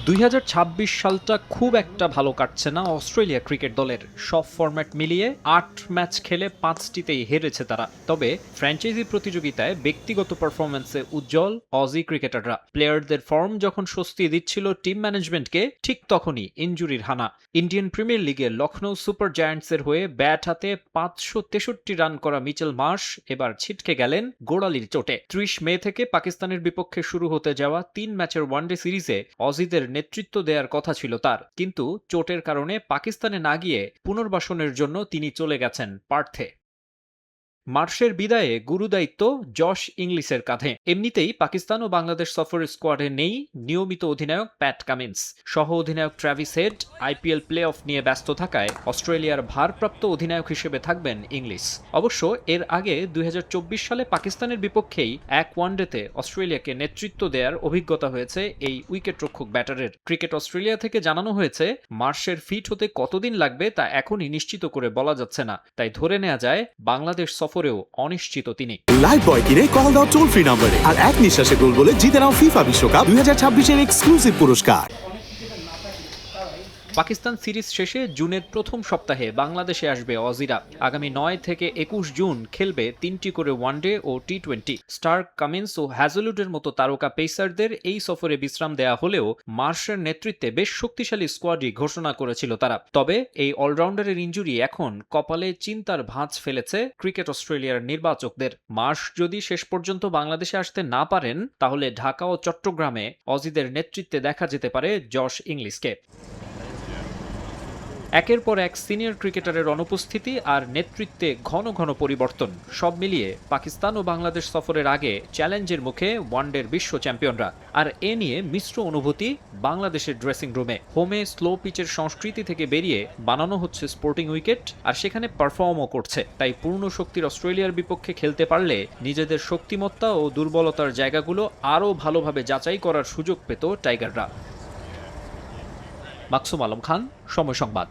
2026 সালটা খুব একটা ভালো কাটছে না অস্ট্রেলিয়া ক্রিকেট দলের। সব ফরম্যাট মিলিয়ে 8 ম্যাচ খেলে 5টিতেই হেরেছে তারা। তবে ফ্র্যাঞ্চাইজি প্রতিযোগিতায় ব্যক্তিগত পারফরম্যান্সে উজ্জ্বল অজি ক্রিকেটাররা। প্লেয়ারদের ফর্ম যখন স্বস্তি দিচ্ছিল টিম ম্যানেজমেন্টকে, ঠিক তখনই ইনজুরির হানা। ইন্ডিয়ান প্রিমিয়ার লিগে লখনৌ সুপার জায়ান্টসের হয়ে ব্যাট হাতে 563 রান করা মিচেল মার্শ এবার ছিটকে গেলেন গোড়ালির চোটে। 30 মে থেকে পাকিস্তানের বিপক্ষে শুরু হতে যাওয়া 3 ম্যাচের ওয়ানডে সিরিজে অজিদের নেতৃত্ব দেওয়ার কথা ছিল তার, কিন্তু চোটের কারণে পাকিস্তানে না গিয়ে পুনর্বাসনের জন্য তিনি চলে গেছেন পার্থে। মার্শের বিদায়ে গুরুদায়িত্ব জশ ইংলিশের কাঁধে। এমনিতেই পাকিস্তান ও বাংলাদেশ সফরের স্কোয়াডে নেই নিয়মিত অধিনায়ক প্যাট কামিন্স। সহ অধিনায়ক Travis head IPL play of নিয়ে ব্যস্ত থাকায় অস্ট্রেলিয়ার ভারপ্রাপ্ত অধিনায়ক হিসেবে থাকবেন ইংলিশ। অবশ্য এর আগে 2024 সালে পাকিস্তানের বিপক্ষেই এক ওয়ানডেতে অস্ট্রেলিয়াকে নেতৃত্ব দেওয়ার অভিজ্ঞতা হয়েছে এই উইকেটরক্ষক ব্যাটারের। ক্রিকেট অস্ট্রেলিয়া থেকে জানানো হয়েছে মার্শের ফিট হতে কতদিন লাগবে তা এখনই নিশ্চিত করে বলা যাচ্ছে না, তাই ধরে নেওয়া যায় বাংলাদেশ সফরেও অনিশ্চিত তিনি। লাইভ বয় কিনে কল দাও টোল ফ্রি নম্বরে আর এক নিঃশ্বাসে গোল বলে জিতে নাও ফিফা বিশ্বকাপ 2026 এর এক্সক্লুসিভ পুরস্কার। পাকিস্তান সিরিজ শেষে জুনের প্রথম সপ্তাহে বাংলাদেশে আসবে অজিরা। আগামী 9 থেকে 21 জুন খেলবে 3টি করে ওয়ানডে ও টি20। স্টার্ক, কামিন্স ও হ্যাজেলউডের মতো তারকা পেসারদের এই সফরে বিশ্রাম দেয়া হলেও মার্শের নেতৃত্বে বেশ শক্তিশালী স্কোয়াডই ঘোষণা করেছিল তারা। তবে এই অলরাউন্ডারের ইনজুরি এখন কপালে চিন্তার ভাঁজ ফেলেছে ক্রিকেট অস্ট্রেলিয়ার নির্বাচকদের। মার্শ যদি শেষ পর্যন্ত বাংলাদেশে আসতে না পারেন, তাহলে ঢাকা ও চট্টগ্রামে অজিদের নেতৃত্বে দেখা যেতে পারে জশ ইংলিশকে। একের পর এক সিনিয়র ক্রিকেটারের অনুপস্থিতি আর নেতৃত্বে ঘন ঘন পরিবর্তন, সব মিলিয়ে পাকিস্তান ও বাংলাদেশ সফরের আগে চ্যালেঞ্জের মুখে ওয়ানডের বিশ্ব চ্যাম্পিয়নরা। আর এ নিয়ে মিশ্র অনুভূতি বাংলাদেশের ড্রেসিং রুমে। হোমে স্লো পিচের সংস্কৃতি থেকে বেরিয়ে বানানো হচ্ছে স্পোর্টিং উইকেট, আর সেখানে পারফর্মও করছে। তাই পূর্ণ শক্তির অস্ট্রেলিয়ার বিপক্ষে খেলতে পারলে নিজেদের শক্তিমত্তা ও দুর্বলতার জায়গাগুলো আরও ভালোভাবে যাচাই করার সুযোগ পেত টাইগাররা। মাকসুম আলম খান, সময় সংবাদ।